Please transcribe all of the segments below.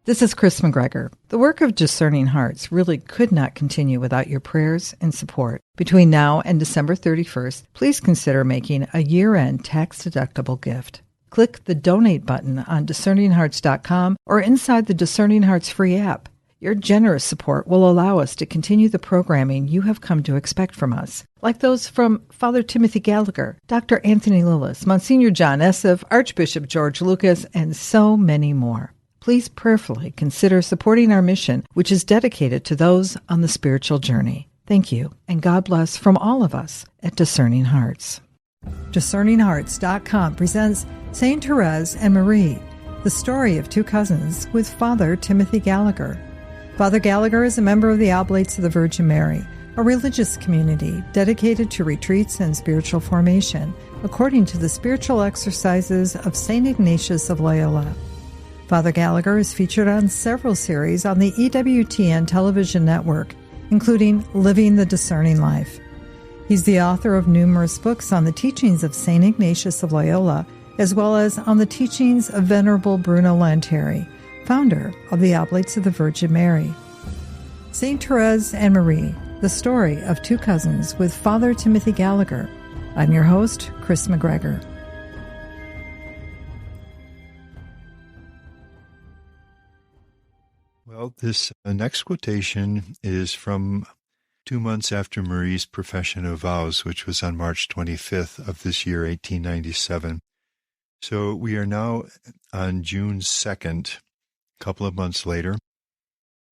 This is Kris McGregor. The work of Discerning Hearts really could not continue without your prayers and support. Between now and December 31st, please consider making a year-end tax-deductible gift. Click the Donate button on discerninghearts.com or inside the Discerning Hearts free app. Your generous support will allow us to continue the programming you have come to expect from us, like those from Father Timothy Gallagher, Dr. Anthony Lillis, Monsignor John Esseff, Archbishop George Lucas, and so many more. Please prayerfully consider supporting our mission, which is dedicated to those on the spiritual journey. Thank you, and God bless from all of us at Discerning Hearts. DiscerningHearts.com presents Saint Thérèse and Marie, the story of two cousins with Father Timothy Gallagher. Father Gallagher is a member of the Oblates of the Virgin Mary, a religious community dedicated to retreats and spiritual formation, according to the spiritual exercises of St. Ignatius of Loyola. Father Gallagher is featured on several series on the EWTN television network, including Living the Discerning Life. He's the author of numerous books on the teachings of St. Ignatius of Loyola, as well as on the teachings of Venerable Bruno Lanteri, founder of the Oblates of the Virgin Mary. Saint Thérèse and Marie, the story of two cousins with Father Timothy Gallagher. I'm your host, Kris McGregor. Well, this next quotation is from 2 months after Marie's profession of vows, which was on March 25th of this year, 1897. So we are now on June 2nd, a couple of months later,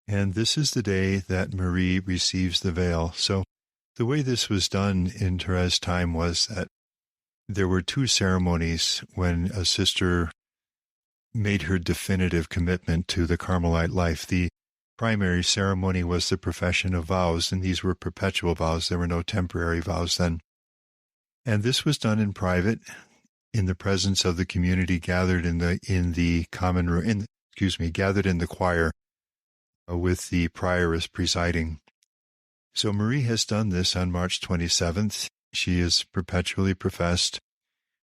and this is the day that Marie receives the veil. So the way this was done in Thérèse's time was that there were two ceremonies when a sister made her definitive commitment to the Carmelite life. The primary ceremony was the profession of vows, and these were perpetual vows. There were no temporary vows then. And this was done in private, in the presence of the community gathered in the common room, gathered in the choir, with the prioress presiding. So Marie has done this on March 27th. She is perpetually professed,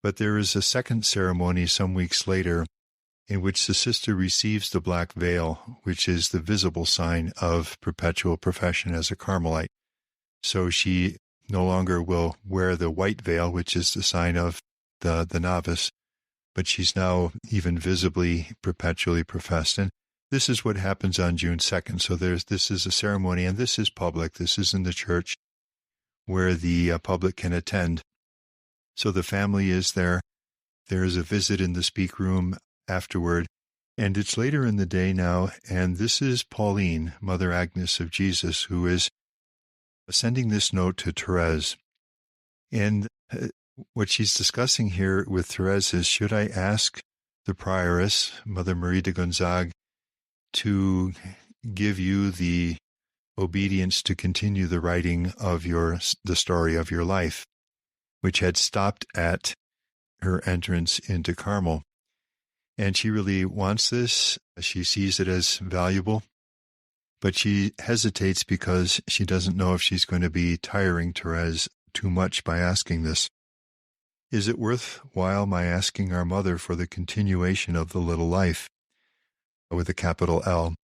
but there is a second ceremony some weeks later in which the sister receives the black veil, which is the visible sign of perpetual profession as a Carmelite. So she no longer will wear the white veil, which is the sign of the novice, but she's now even visibly perpetually professed. And this is what happens on June 2nd. So this is a ceremony, and this is public. This is in the church where the public can attend. So the family is there. There is a visit in the speak room afterward, and it's later in the day now, and this is Pauline, Mother Agnes of Jesus, who is sending this note to Thérèse. And what she's discussing here with Thérèse is, should I ask the prioress, Mother Marie de Gonzague, to give you the obedience to continue the writing of the story of your life, which had stopped at her entrance into Carmel. And she really wants this. She sees it as valuable, but she hesitates because she doesn't know if she's going to be tiring Thérèse too much by asking this. Is it worthwhile my asking our mother for the continuation of the little life, with a capital L?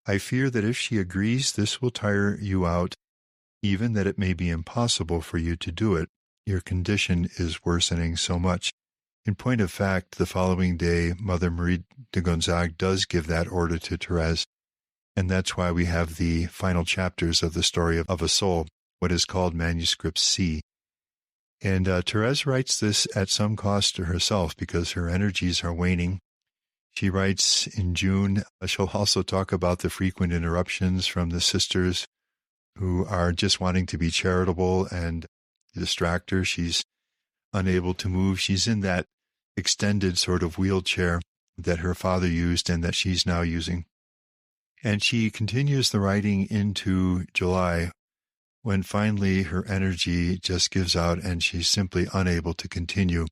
I fear that if she agrees, this will tire you out, even that it may be impossible for you to do it. Your condition is worsening so much. In point of fact, the following day, Mother Marie de Gonzague does give that order to Thérèse, and that's why we have the final chapters of the story of a soul, what is called Manuscript C. And Thérèse writes this at some cost to herself because her energies are waning. She writes in June. She'll also talk about the frequent interruptions from the sisters who are just wanting to be charitable and distract her. She's unable to move. She's in that extended sort of wheelchair that her father used and that she's now using. And she continues the writing into July, when finally her energy just gives out and she's simply unable to continue.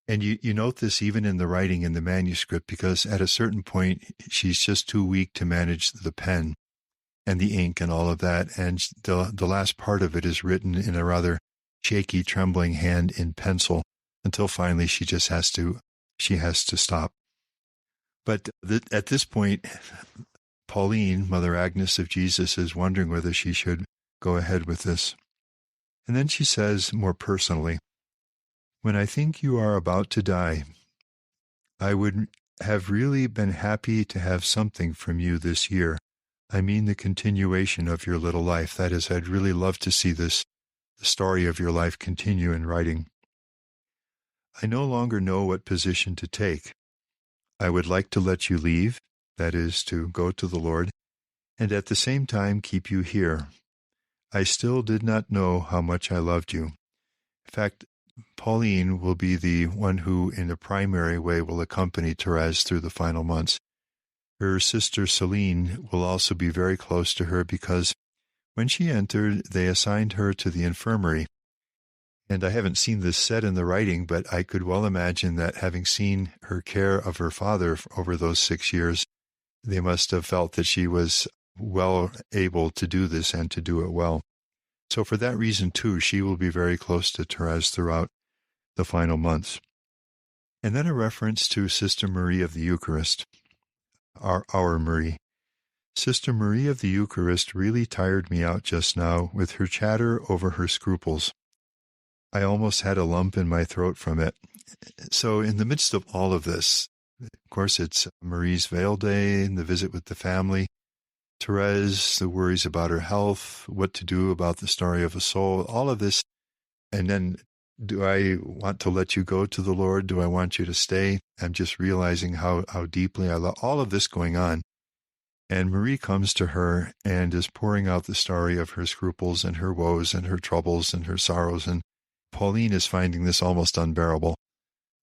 And you note this even in the writing in the manuscript, because at a certain point she's just too weak to manage the pen and the ink and all of that. And the last part of it is written in a rather shaky, trembling hand in pencil, until finally she has to stop. But at this point, Pauline, Mother Agnes of Jesus, is wondering whether she should go ahead with this. And then she says more personally, when I think you are about to die, I would have really been happy to have something from you this year. I mean the continuation of your little life. That is, I'd really love to see the story of your life continue in writing. I no longer know what position to take. I would like to let you leave, that is, to go to the Lord, and at the same time keep you here. I still did not know how much I loved you. In fact, Pauline will be the one who, in a primary way, will accompany Thérèse through the final months. Her sister Celine will also be very close to her because when she entered, they assigned her to the infirmary. And I haven't seen this said in the writing, but I could well imagine that having seen her care of her father over those 6 years, they must have felt that she was well able to do this and to do it well. So for that reason, too, she will be very close to Thérèse throughout the final months. And then a reference to Sister Marie of the Eucharist, our Marie. Sister Marie of the Eucharist really tired me out just now with her chatter over her scruples. I almost had a lump in my throat from it. So in the midst of all of this, of course, it's Marie's Veil Day and the visit with the family, Thérèse, the worries about her health, what to do about the story of a soul, all of this. And then, do I want to let you go to the Lord? Do I want you to stay? I'm just realizing how deeply I love all of this going on. And Marie comes to her and is pouring out the story of her scruples and her woes and her troubles and her sorrows. And Pauline is finding this almost unbearable.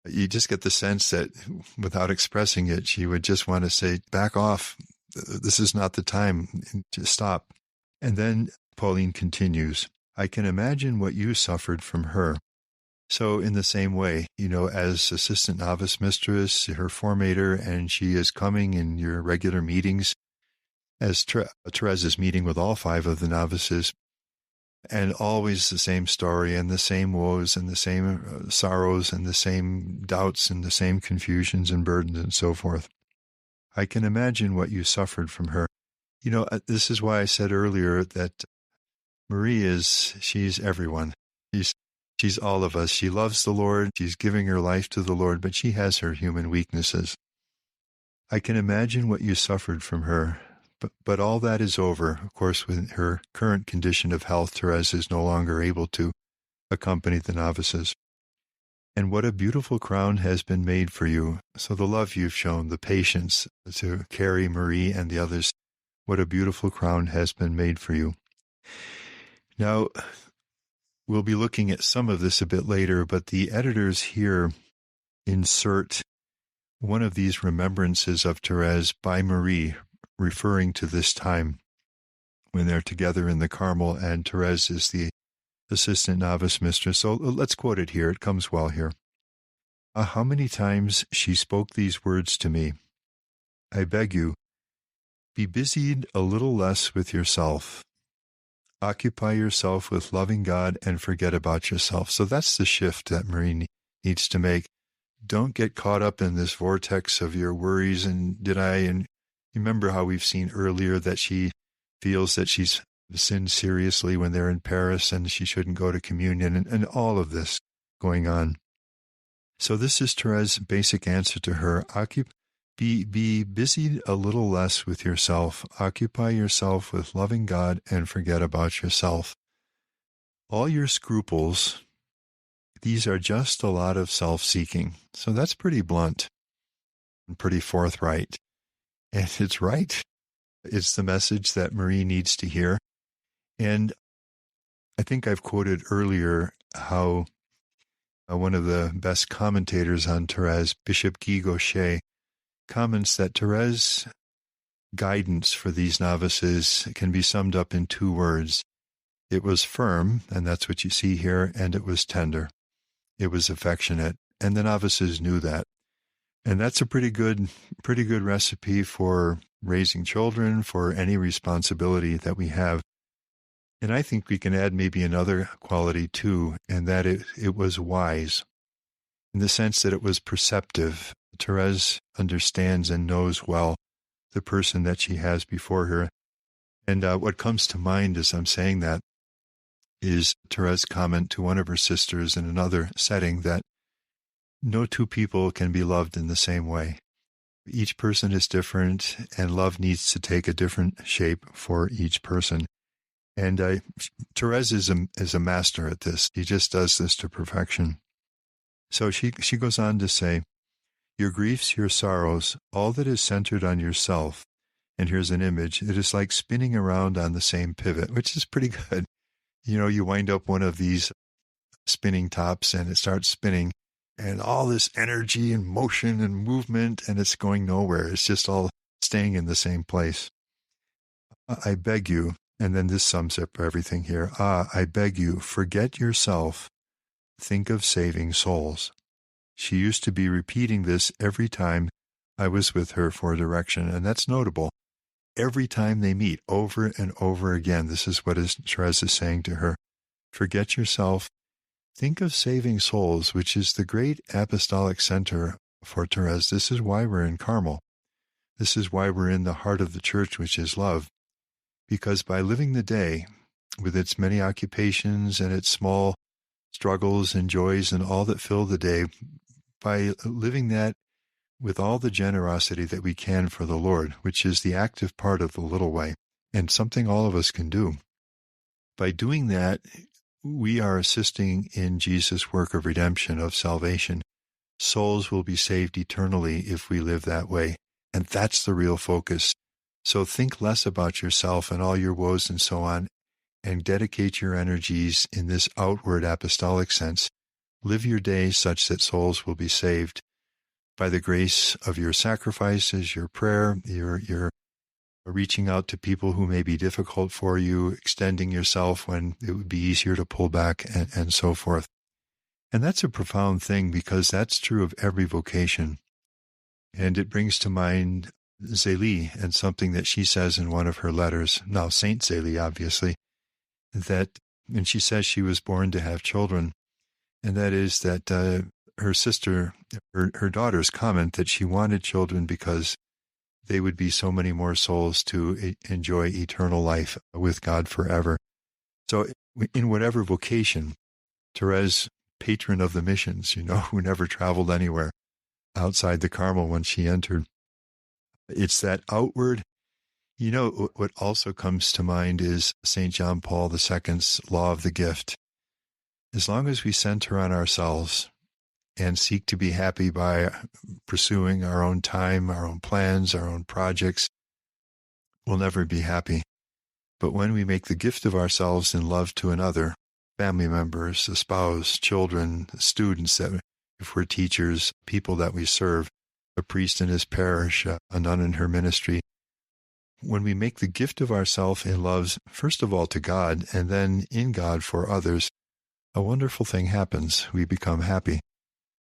You just get the sense that without expressing it, she would just want to say, back off. This is not the time. Just stop. And then Pauline continues, I can imagine what you suffered from her. So in the same way, as assistant novice mistress, her formator, and she is coming in your regular meetings, as Thérèse is meeting with all 5 of the novices, and always the same story and the same woes and the same sorrows and the same doubts and the same confusions and burdens and so forth. I can imagine what you suffered from her. This is why I said earlier that Marie she's everyone. She's all of us. She loves the Lord. She's giving her life to the Lord, but she has her human weaknesses. I can imagine what you suffered from her. But all that is over. Of course, with her current condition of health, Thérèse is no longer able to accompany the novices. And what a beautiful crown has been made for you. So the love you've shown, the patience to carry Marie and the others, what a beautiful crown has been made for you. Now, we'll be looking at some of this a bit later, but the editors here insert one of these remembrances of Thérèse by Marie, referring to this time when they're together in the Carmel and Thérèse is the assistant novice mistress. So let's quote it here. It comes well here. How many times she spoke these words to me. I beg you, be busied a little less with yourself. Occupy yourself with loving God and forget about yourself. So that's the shift that Marie needs to make. Don't get caught up in this vortex of your worries and remember how we've seen earlier that she feels that she's sinned seriously when they're in Paris and she shouldn't go to communion and all of this going on. So this is Therese's basic answer to her. Be busied a little less with yourself. Occupy yourself with loving God and forget about yourself. All your scruples, these are just a lot of self-seeking. So that's pretty blunt and pretty forthright. And it's right. It's the message that Marie needs to hear. And I think I've quoted earlier how one of the best commentators on Thérèse, Bishop Guy Gaucher, comments that Thérèse's guidance for these novices can be summed up in 2 words. It was firm, and that's what you see here, and it was tender. It was affectionate, and the novices knew that. And that's a pretty good recipe for raising children, for any responsibility that we have. And I think we can add maybe another quality too, and that it was wise, in the sense that it was perceptive. Therese understands and knows well the person that she has before her. And what comes to mind as I'm saying that is Therese's comment to one of her sisters in another setting that no two people can be loved in the same way. Each person is different, and love needs to take a different shape for each person. And Therese is a master at this. He just does this to perfection. So she goes on to say, your griefs, your sorrows, all that is centered on yourself. And here's an image. It is like spinning around on the same pivot, which is pretty good. You know, you wind up one of these spinning tops and it starts spinning and all this energy and motion and movement, and it's going nowhere. It's just all staying in the same place. I beg you, and then this sums up everything here. I beg you, forget yourself. Think of saving souls. She used to be repeating this every time I was with her for direction, and that's notable. Every time they meet, over and over again, this is what Therese is saying to her. Forget yourself. Think of saving souls, which is the great apostolic center for Therese. This is why we're in Carmel. This is why we're in the heart of the church, which is love. Because by living the day, with its many occupations and its small struggles and joys and all that fill the day, by living that with all the generosity that we can for the Lord, which is the active part of the little way, and something all of us can do. By doing that, we are assisting in Jesus' work of redemption, of salvation. Souls will be saved eternally if we live that way, and that's the real focus. So think less about yourself and all your woes and so on, and dedicate your energies in this outward apostolic sense. Live your day such that souls will be saved by the grace of your sacrifices, your prayer, your reaching out to people who may be difficult for you, extending yourself when it would be easier to pull back, and so forth. And that's a profound thing because that's true of every vocation. And it brings to mind Zélie and something that she says in one of her letters, now Saint Zélie, obviously, and she says she was born to have children, and that is that her sister, her daughter's comment that she wanted children because they would be so many more souls to enjoy eternal life with God forever. So in whatever vocation, Therese, patron of the missions, who never traveled anywhere outside the Carmel when she entered, it's that outward. What also comes to mind is St. John Paul II's law of the gift. As long as we center on ourselves and seek to be happy by pursuing our own time, our own plans, our own projects, we'll never be happy. But when we make the gift of ourselves in love to another, family members, a spouse, children, students, that if we're teachers, people that we serve, a priest in his parish, a nun in her ministry, when we make the gift of ourselves in love, first of all to God, and then in God for others, a wonderful thing happens. We become happy.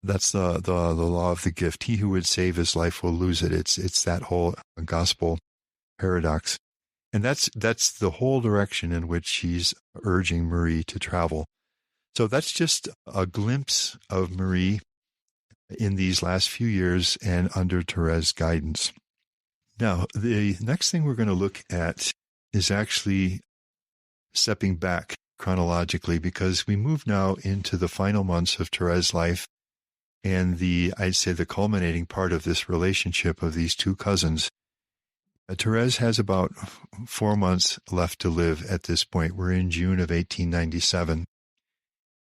That's the law of the gift. He who would save his life will lose it. It's that whole gospel paradox. And that's the whole direction in which she's urging Marie to travel. So that's just a glimpse of Marie in these last few years and under Therese's guidance. Now, the next thing we're going to look at is actually stepping back chronologically, because we move now into the final months of Therese's life and I'd say the culminating part of this relationship of these two cousins. Therese has about 4 months left to live at this point. We're in June of 1897.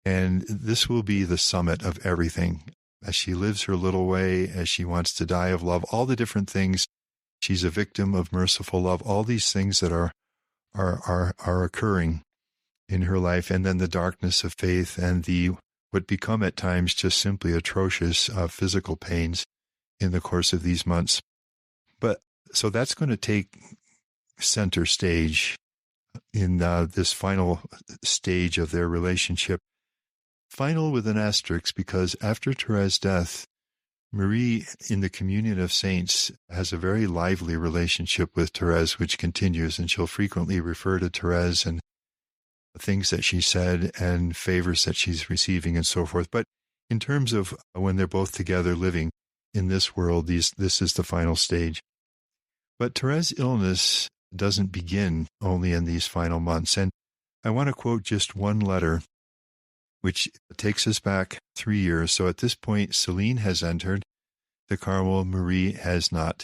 And this will be the summit of everything. As she lives her little way, as she wants to die of love, all the different things. She's a victim of merciful love, all these things that are occurring in her life, and then the darkness of faith and what become at times just simply atrocious physical pains in the course of these months. But so that's going to take center stage in this final stage of their relationship. Final with an asterisk, because after Therese's death, Marie, in the communion of saints, has a very lively relationship with Therese, which continues, and she'll frequently refer to Therese and things that she said and favors that she's receiving and so forth. But in terms of when they're both together living, in this world, this is the final stage. But Thérèse's illness doesn't begin only in these final months. And I want to quote just one letter, which takes us back 3 years. So at this point, Celine has entered the Carmel, Marie has not.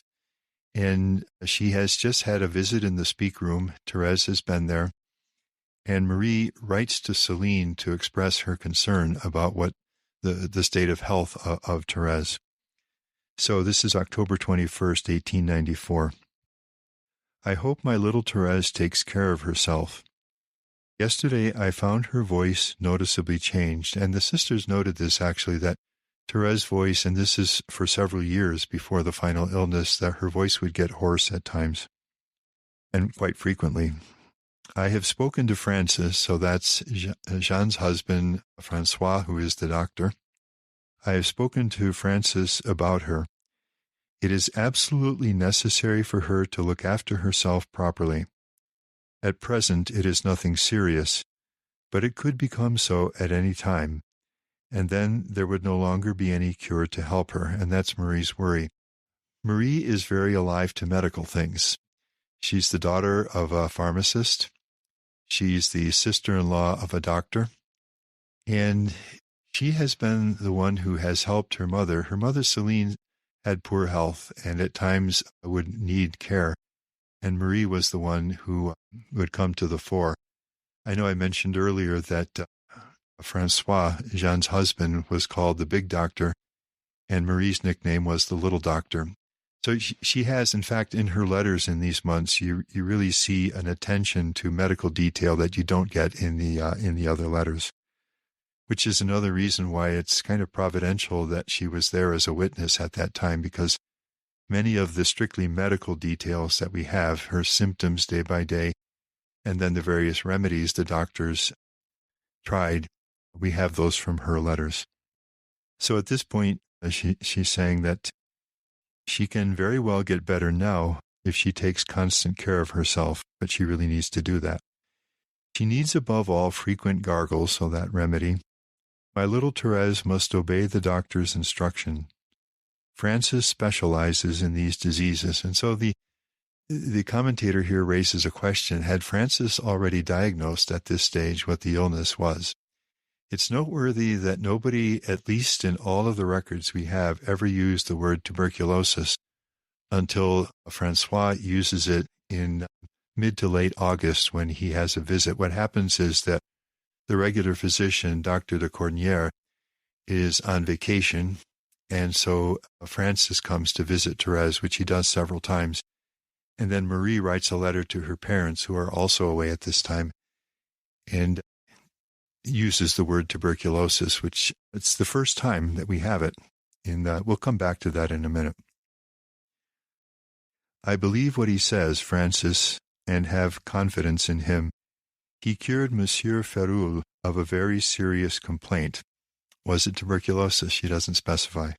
And she has just had a visit in the speak room. Thérèse has been there. And Marie writes to Celine to express her concern about what the state of health of Thérèse. So this is October 21st, 1894. I hope my little Thérèse takes care of herself. Yesterday I found her voice noticeably changed, and the sisters noted this actually, that Thérèse's voice, and this is for several years before the final illness, that her voice would get hoarse at times, and quite frequently. I have spoken to Francis, so that's Jean's husband, Francois, who is the doctor. I have spoken to Francis about her. It is absolutely necessary for her to look after herself properly. At present, it is nothing serious, but it could become so at any time, and then there would no longer be any cure to help her, and that's Marie's worry. Marie is very alive to medical things. She's the daughter of a pharmacist. She's the sister-in-law of a doctor, and she has been the one who has helped her mother. Her mother, Celine, had poor health and at times would need care, and Marie was the one who would come to the fore. I know I mentioned earlier that Francois, Jean's husband, was called the big doctor, and Marie's nickname was the little doctor. So she has, in fact, in her letters in these months, you really see an attention to medical detail that you don't get in the other letters, which is another reason why it's kind of providential that she was there as a witness at that time, because many of the strictly medical details that we have, her symptoms day by day, and then the various remedies the doctors tried, we have those from her letters. So at this point, she's saying that she can very well get better now if she takes constant care of herself, but she really needs to do that. She needs above all frequent gargles, so that remedy. My little Thérèse must obey the doctor's instruction. Francis specializes in these diseases, and so the commentator here raises a question. Had Francis already diagnosed at this stage what the illness was? It's noteworthy that nobody, at least in all of the records we have, ever used the word tuberculosis until Francois uses it in mid to late August when he has a visit. What happens is that the regular physician, Dr. de Cornière, is on vacation, and so Francis comes to visit Thérèse, which he does several times. And then Marie writes a letter to her parents, who are also away at this time, and uses the word tuberculosis, which it's the first time that we have it. We'll come back to that in a minute. I believe what he says, Francis, and have confidence in him. He cured Monsieur Ferrul of a very serious complaint. Was it tuberculosis? She doesn't specify.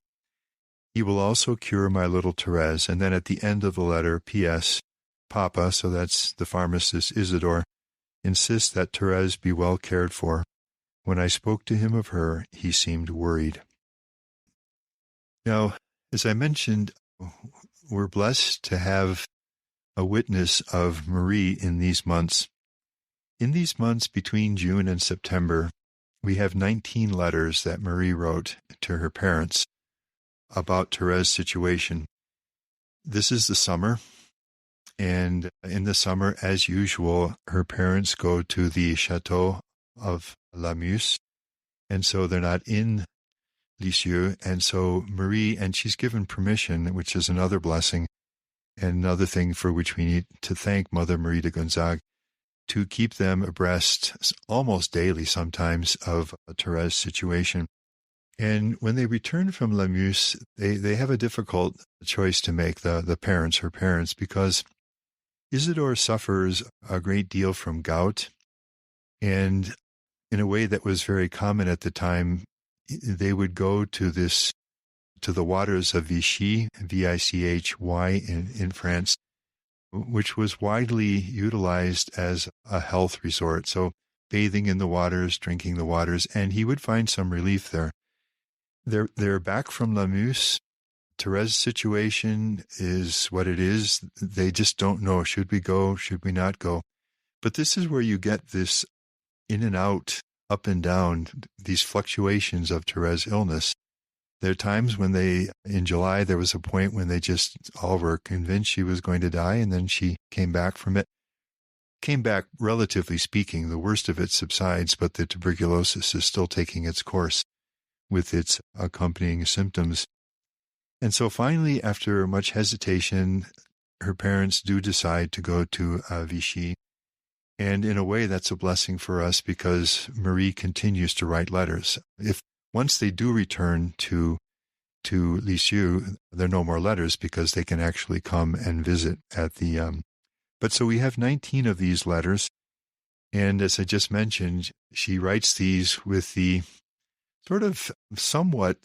He will also cure my little Thérèse. And then at the end of the letter, P.S., Papa, so that's the pharmacist Isidore, insists that Thérèse be well cared for. When I spoke to him of her, he seemed worried. Now, as I mentioned, we're blessed to have a witness of Marie in these months. In these months between June and September, we have 19 letters that Marie wrote to her parents about Thérèse's situation. This is the summer, and in the summer, as usual, her parents go to the Château of La Muse, and so they're not in Lisieux, and so Marie, and she's given permission, which is another blessing, and another thing for which we need to thank Mother Marie de Gonzague, to keep them abreast almost daily sometimes of Thérèse's situation. And when they return from La Muse, they have a difficult choice to make, the parents, her parents, because Isidore suffers a great deal from gout, and in a way that was very common at the time, they would go to the waters of Vichy, Vichy in France, which was widely utilized as a health resort. So bathing in the waters, drinking the waters, and he would find some relief there. They're back from La Muse, Thérèse's situation is what it is. They just don't know. Should we go? Should we not go? But this is where you get this in and out, up and down, these fluctuations of Thérèse's illness. There are times when in July, there was a point when they just all were convinced she was going to die, and then she came back from it. Came back, relatively speaking. The worst of it subsides, but the tuberculosis is still taking its course with its accompanying symptoms. And so finally, after much hesitation, her parents do decide to go to Vichy. And in a way, that's a blessing for us because Marie continues to write letters. Once they do return to Lisieux, there are no more letters because they can actually come and visit at the... But so we have 19 of these letters. And as I just mentioned, she writes these with the sort of somewhat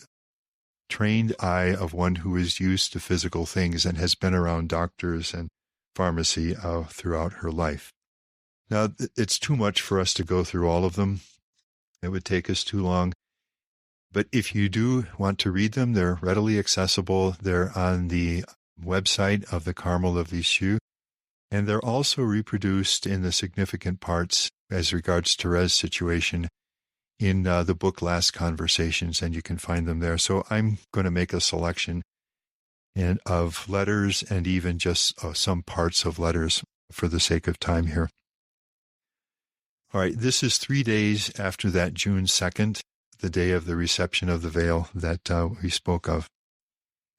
trained eye of one who is used to physical things and has been around doctors and pharmacy throughout her life. Now, it's too much for us to go through all of them. It would take us too long. But if you do want to read them, they're readily accessible. They're on the website of the Carmel of Lisieux. And they're also reproduced in the significant parts as regards Thérèse's situation in the book Last Conversations, and you can find them there. So I'm going to make a selection of letters and even just some parts of letters for the sake of time here. All right, this is 3 days after that June 2nd, the day of the reception of the veil that we spoke of.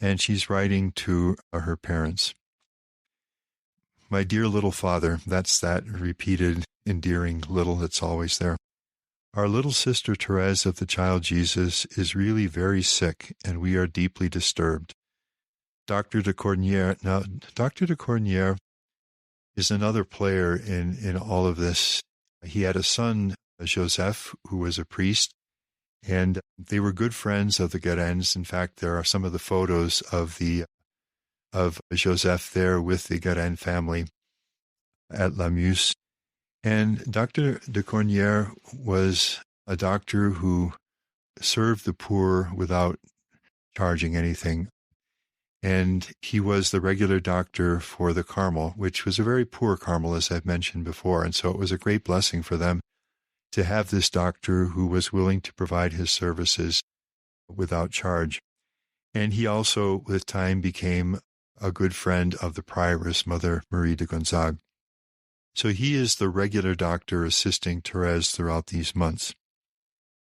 And she's writing to her parents. My dear little father, that's that repeated, endearing little that's always there. Our little sister Thérèse of the child Jesus is really very sick, and we are deeply disturbed. Dr. de Cournier is another player in all of this. He had a son, Joseph, who was a priest, and they were good friends of the Guérens. In fact, there are some of the photos of Joseph there with the Guérin family at La Muse. And Dr. de Cournier was a doctor who served the poor without charging anything. And he was the regular doctor for the Carmel, which was a very poor Carmel, as I've mentioned before. And so it was a great blessing for them to have this doctor who was willing to provide his services without charge. And he also, with time, became a good friend of the prioress, Mother Marie de Gonzague. So he is the regular doctor assisting Thérèse throughout these months.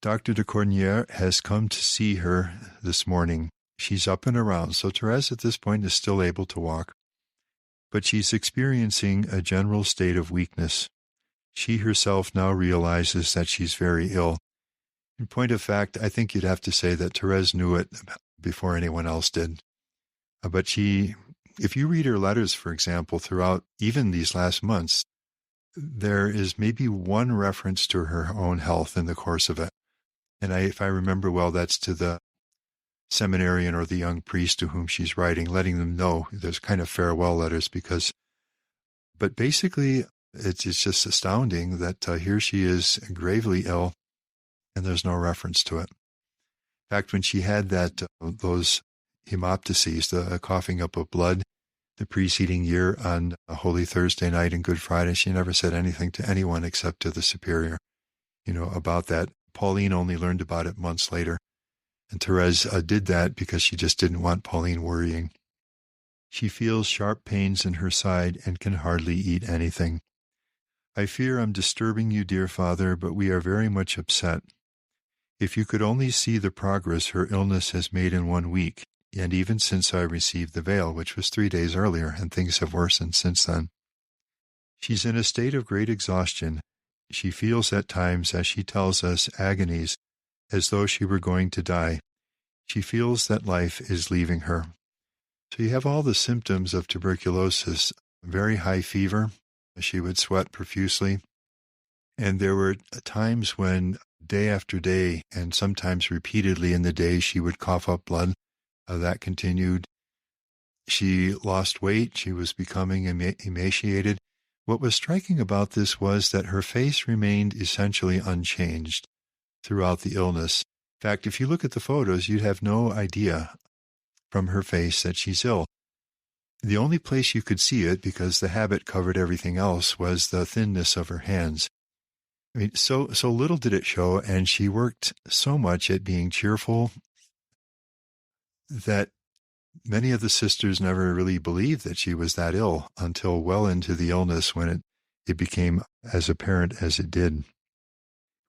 Dr. de Cournier has come to see her this morning. She's up and around, so Thérèse at this point is still able to walk. But she's experiencing a general state of weakness. She herself now realizes that she's very ill. In point of fact, I think you'd have to say that Thérèse knew it before anyone else did. But if you read her letters, for example, throughout even these last months, there is maybe one reference to her own health in the course of it. And if I remember well, that's to the seminarian or the young priest to whom she's writing, letting them know there's kind of farewell letters but basically it's just astounding that here she is gravely ill and there's no reference to it. In fact, when she had those hemoptyses, the coughing up of blood, the preceding year on a Holy Thursday night and Good Friday, she never said anything to anyone except to the superior, about that. Pauline only learned about it months later. And Thérèse did that because she just didn't want Pauline worrying. She feels sharp pains in her side and can hardly eat anything. I fear I'm disturbing you, dear Father, but we are very much upset. If you could only see the progress her illness has made in 1 week, and even since I received the veil, which was 3 days earlier, and things have worsened since then. She's in a state of great exhaustion. She feels at times, as she tells us, agonies, as though she were going to die. She feels that life is leaving her. So you have all the symptoms of tuberculosis, very high fever. She would sweat profusely. And there were times when day after day, and sometimes repeatedly in the day, she would cough up blood. That continued. She lost weight. She was becoming emaciated. What was striking about this was that her face remained essentially unchanged throughout the illness. In fact, if you look at the photos, you'd have no idea from her face that she's ill. The only place you could see it, because the habit covered everything else, was the thinness of her hands. I mean, so little did it show, and she worked so much at being cheerful that many of the sisters never really believed that she was that ill until well into the illness, when it became as apparent as it did.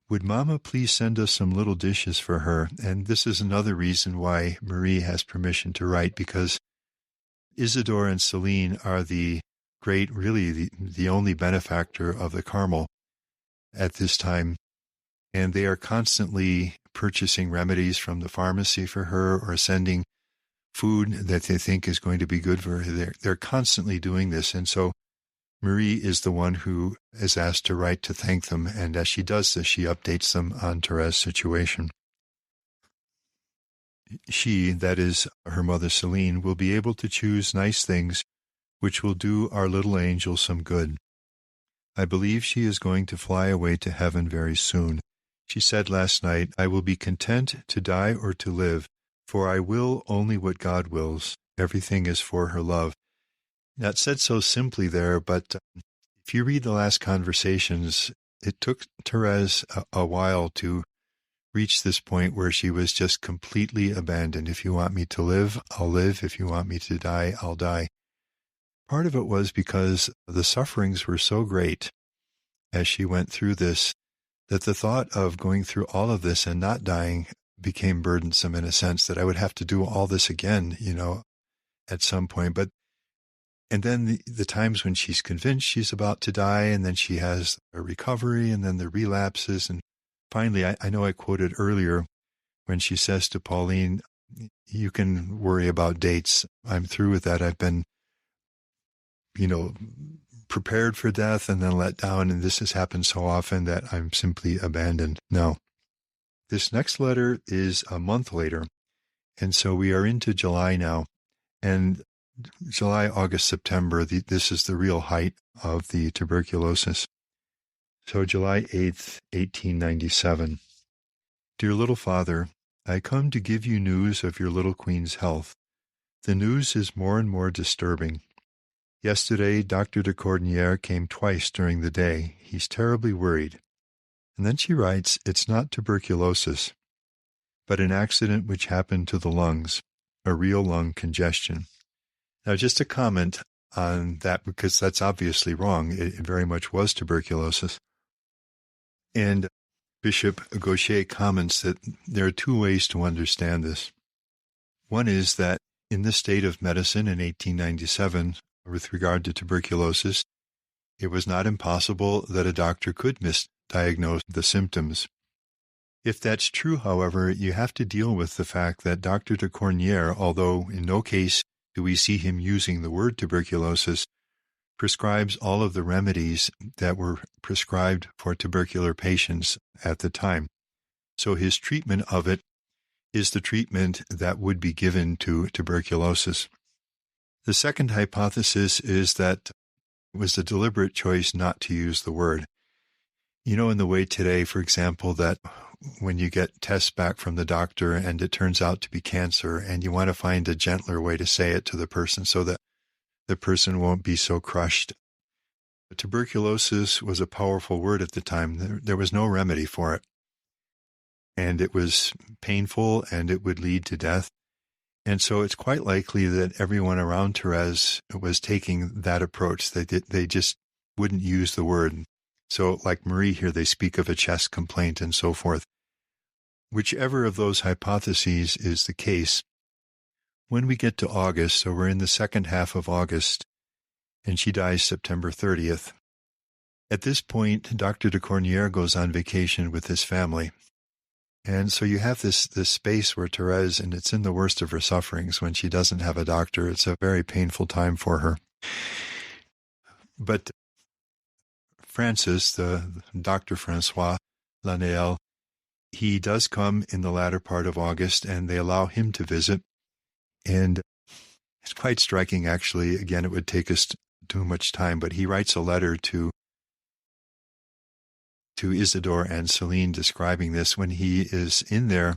Would Mama please send us some little dishes for her? And this is another reason why Marie has permission to write, because Isidore and Celine are the great, really the only benefactor of the Carmel at this time. And they are constantly purchasing remedies from the pharmacy for her, or sending food that they think is going to be good for her. They're constantly doing this. And so Marie is the one who is asked to write to thank them. And as she does this, she updates them on Thérèse's situation. She, that is her mother Celine, will be able to choose nice things which will do our little angel some good. I believe she is going to fly away to heaven very soon. She said last night, "I will be content to die or to live, for I will only what God wills. Everything is for her love." That's said so simply there, but if you read the last conversations, it took Thérèse a while to reach this point where she was just completely abandoned. If you want me to live, I'll live. If you want me to die, I'll die. Part of it was because the sufferings were so great as she went through this, that the thought of going through all of this and not dying became burdensome, in a sense that I would have to do all this again, at some point. And then the times when she's convinced she's about to die, and then she has a recovery, and then the relapses. And finally, I know I quoted earlier when she says to Pauline, "You can worry about dates. I'm through with that. I've been, prepared for death and then let down, and this has happened so often that I'm simply abandoned." Now, this next letter is a month later, and so we are into July now. And July, August, September, this is the real height of the tuberculosis. So July 8th, 1897. Dear little father, I come to give you news of your little queen's health. The news is more and more disturbing. Yesterday, Dr. de Cournières came twice during the day. He's terribly worried. And then she writes, it's not tuberculosis, but an accident which happened to the lungs, a real lung congestion. Now, just a comment on that, because that's obviously wrong. It very much was tuberculosis. And Bishop Gaucher comments that there are two ways to understand this. One is that in the state of medicine in 1897, with regard to tuberculosis, it was not impossible that a doctor could misdiagnose the symptoms. If that's true, however, you have to deal with the fact that Dr. de Cournières, although in no case do we see him using the word tuberculosis, prescribes all of the remedies that were prescribed for tubercular patients at the time. So his treatment of it is the treatment that would be given to tuberculosis. The second hypothesis is that it was a deliberate choice not to use the word. In the way today, for example, that when you get tests back from the doctor and it turns out to be cancer, and you want to find a gentler way to say it to the person so that the person won't be so crushed. Tuberculosis was a powerful word at the time. There was no remedy for it. And it was painful, and it would lead to death. And so it's quite likely that everyone around Thérèse was taking that approach. They just wouldn't use the word. So like Marie here, they speak of a chest complaint and so forth. Whichever of those hypotheses is the case, when we get to August, so we're in the second half of August, and she dies September 30th. At this point, Dr. de Cournières goes on vacation with his family. And so you have this space where Thérèse, and it's in the worst of her sufferings when she doesn't have a doctor. It's a very painful time for her. But Francis, the Dr. Francois Lanéel, he does come in the latter part of August, and they allow him to visit. And it's quite striking, actually. Again, it would take us too much time, but he writes a letter to Isidore and Celine describing this. When he is in there,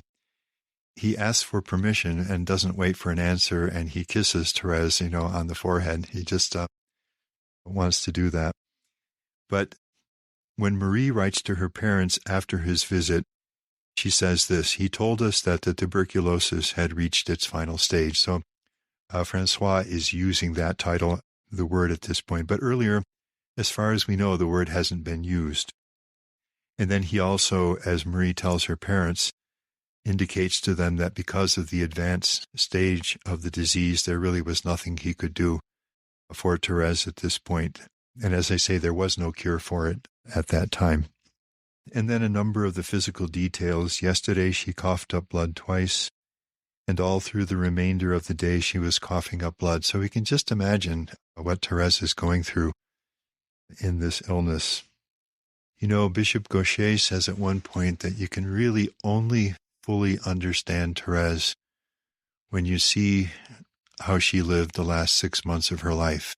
he asks for permission and doesn't wait for an answer, and he kisses Therese, on the forehead. He just wants to do that. But when Marie writes to her parents after his visit, she says this: he told us that the tuberculosis had reached its final stage. So Francois is using that title, the word, at this point. But earlier, as far as we know, the word hasn't been used. And then he also, as Marie tells her parents, indicates to them that because of the advanced stage of the disease, there really was nothing he could do for Thérèse at this point. And as I say, there was no cure for it at that time. And then a number of the physical details. Yesterday, she coughed up blood twice, and all through the remainder of the day, she was coughing up blood. So we can just imagine what Thérèse is going through in this illness. Bishop Gaucher says at one point that you can really only fully understand Thérèse when you see how she lived the last 6 months of her life.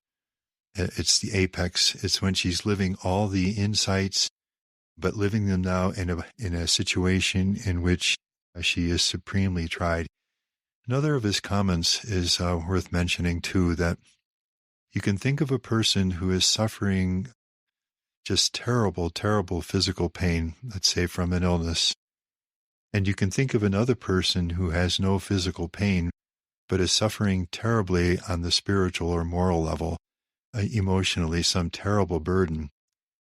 It's the apex. It's when she's living all the insights, but living them now in a situation in which she is supremely tried. Another of his comments is worth mentioning, too, that you can think of a person who is suffering just terrible, terrible physical pain, let's say from an illness, and you can think of another person who has no physical pain, but is suffering terribly on the spiritual or moral level, emotionally, some terrible burden.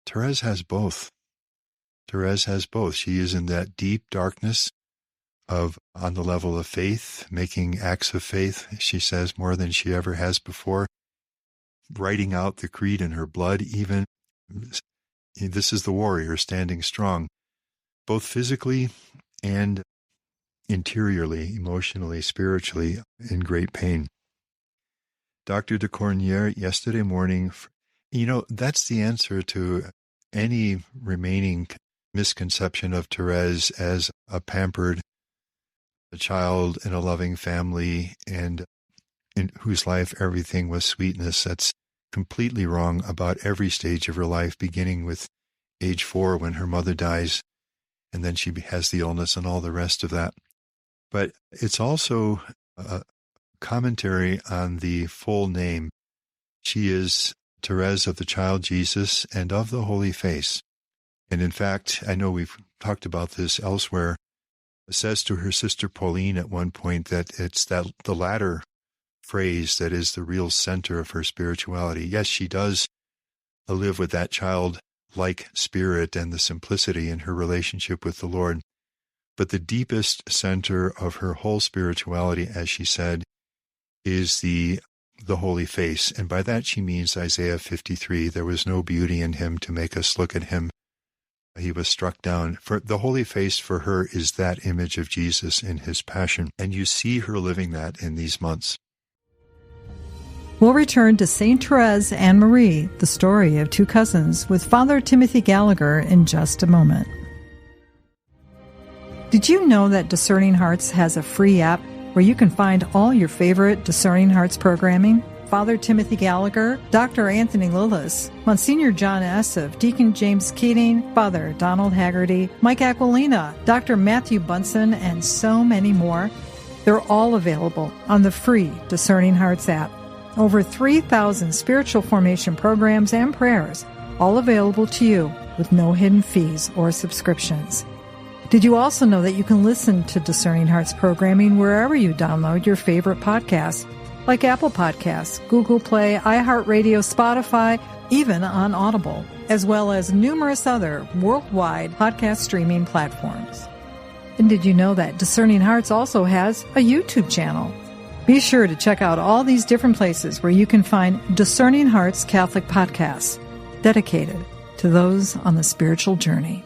Thérèse has both. Thérèse has both. She is in that deep darkness on the level of faith, making acts of faith, she says, more than she ever has before, writing out the creed in her blood even. This is the warrior standing strong, both physically and interiorly, emotionally, spiritually, in great pain. Dr. de Cornière, yesterday morning, that's the answer to any remaining misconception of Thérèse as a pampered child in a loving family and in whose life everything was sweetness. That's completely wrong about every stage of her life, beginning with age 4 when her mother dies, and then she has the illness and all the rest of that. But it's also a commentary on the full name. She is Thérèse of the Child Jesus and of the Holy Face. And in fact, I know we've talked about this elsewhere, says to her sister Pauline at one point that it's the latter phrase that is the real center of her spirituality. Yes, she does live with that childlike spirit and the simplicity in her relationship with the Lord. But the deepest center of her whole spirituality, as she said, is the Holy Face. And by that she means Isaiah 53. There was no beauty in him to make us look at him. He was struck down. For the Holy Face for her is that image of Jesus in his passion. And you see her living that in these months. We'll return to St. Therese and Marie, the story of two cousins, with Father Timothy Gallagher in just a moment. Did you know that Discerning Hearts has a free app where you can find all your favorite Discerning Hearts programming? Father Timothy Gallagher, Dr. Anthony Lillis, Monsignor John Esseff, Deacon James Keating, Father Donald Haggerty, Mike Aquilina, Dr. Matthew Bunson, and so many more. They're all available on the free Discerning Hearts app. Over 3,000 spiritual formation programs and prayers, all available to you with no hidden fees or subscriptions. Did you also know that you can listen to Discerning Hearts programming wherever you download your favorite podcasts, like Apple Podcasts, Google Play, iHeartRadio, Spotify, even on Audible, as well as numerous other worldwide podcast streaming platforms. And did you know that Discerning Hearts also has a YouTube channel? Be sure to check out all these different places where you can find Discerning Hearts Catholic podcasts dedicated to those on the spiritual journey.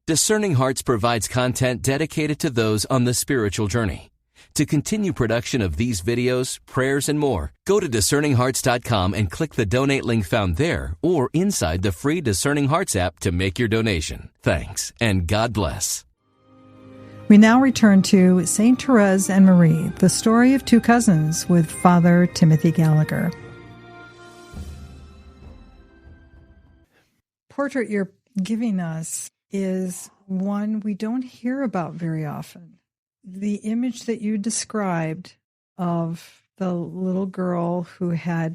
Discerning Hearts provides content dedicated to those on the spiritual journey. To continue production of these videos, prayers, and more, go to discerninghearts.com and click the donate link found there or inside the free Discerning Hearts app to make your donation. Thanks, and God bless. We now return to St. Therese and Marie, the story of two cousins, with Father Timothy Gallagher. Portrait you're giving us is one we don't hear about very often. the image that you described of the little girl who had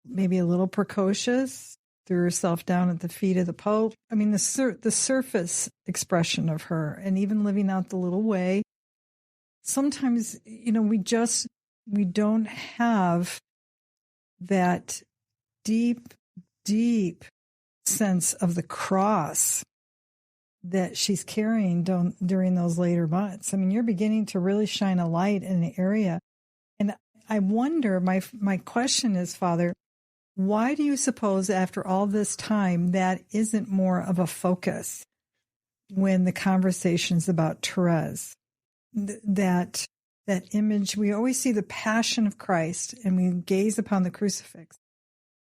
maybe a little precocious, threw herself down at the feet of the Pope. I mean, the surface expression of her, and even living out the little way. Sometimes, we don't have that deep, deep sense of the cross that she's carrying during those later months. I mean, you're beginning to really shine a light in an area. And I wonder, my question is, Father, why do you suppose after all this time that isn't more of a focus when the conversation's about Therese? That image, we always see the passion of Christ and we gaze upon the crucifix.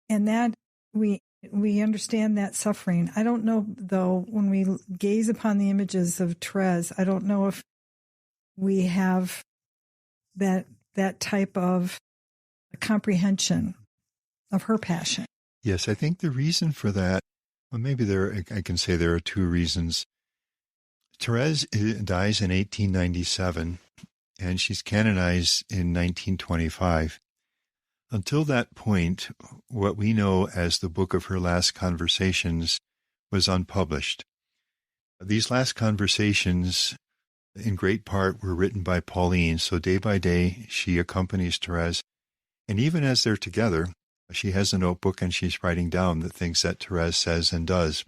And that we understand that suffering. I don't know, though, when we gaze upon the images of Therese, I don't know if we have that type of comprehension of her passion. Yes, I think the reason for that, well, maybe I can say there are two reasons. Therese dies in 1897, and she's canonized in 1925. Until that point, what we know as the book of her last conversations was unpublished. These last conversations, in great part, were written by Pauline, so day by day she accompanies Therese, and even as they're together, she has a notebook and she's writing down the things that Therese says and does.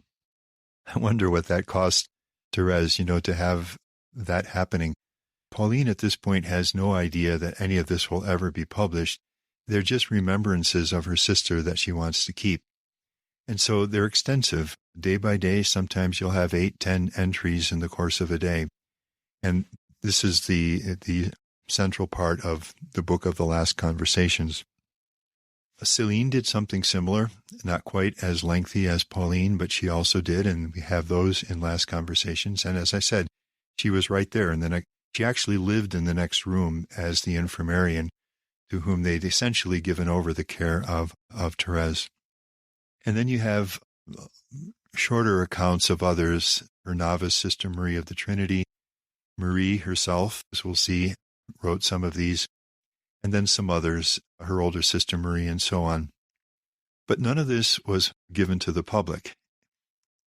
I wonder what that cost Therese, to have that happening. Pauline at this point has no idea that any of this will ever be published. They're just remembrances of her sister that she wants to keep. And so they're extensive. Day by day, sometimes you'll have 8-10 entries in the course of a day. And this is the central part of the book of the last conversations. Celine did something similar, not quite as lengthy as Pauline, but she also did, and we have those in last conversations. And as I said, she was right there. And then she actually lived in the next room as the infirmarian, to whom they'd essentially given over the care of Therese. And then you have shorter accounts of others, her novice sister Marie of the Trinity, Marie herself, as we'll see, wrote some of these, and then some others, her older sister Marie, and so on. But none of this was given to the public.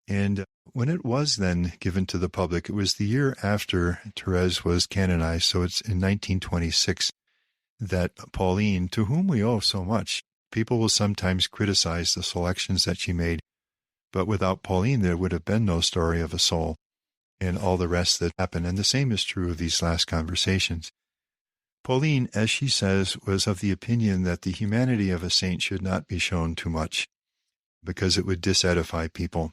And when it was then given to the public, it was the year after Therese was canonized, so it's in 1926, that Pauline, to whom we owe so much, people will sometimes criticize the selections that she made, but without Pauline there would have been no story of a soul and all the rest that happened. And the same is true of these last conversations. Pauline, as she says, was of the opinion that the humanity of a saint should not be shown too much, because it would disedify people.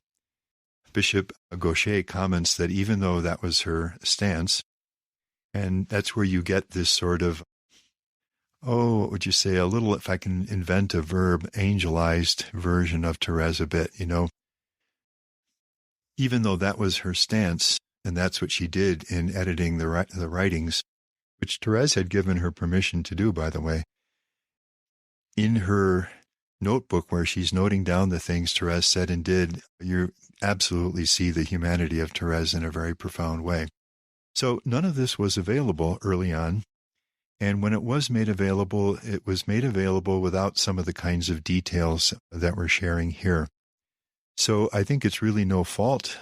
Bishop Gaucher comments that even though that was her stance, and that's where you get this sort of, what would you say, a little, if I can invent a verb, angelized version of Therese a bit, Even though that was her stance, and that's what she did in editing the writings, which Therese had given her permission to do, by the way. In her notebook where she's noting down the things Therese said and did, you absolutely see the humanity of Therese in a very profound way. So none of this was available early on, and when it was made available without some of the kinds of details that we're sharing here. So I think it's really no fault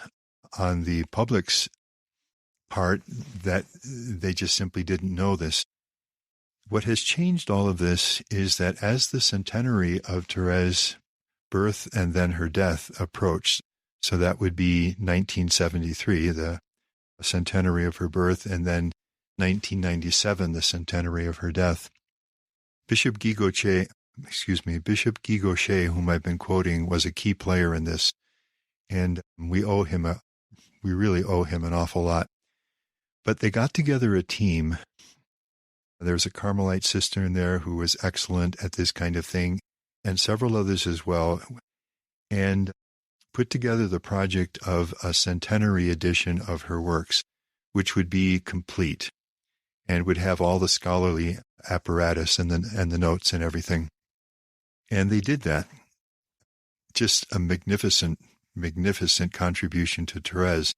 on the public's part that they just simply didn't know this. What has changed all of this is that as the centenary of Therese's birth and then her death approached, so that would be 1973, the centenary of her birth, and then 1997, the centenary of her death. Bishop Guy Gaucher, whom I've been quoting, was a key player in this, and we really owe him an awful lot. But they got together a team. There's a Carmelite sister in there who was excellent at this kind of thing, and several others as well, and put together the project of a centenary edition of her works, which would be complete and would have all the scholarly apparatus and the notes and everything. And they did that. Just a magnificent, magnificent contribution to Therese.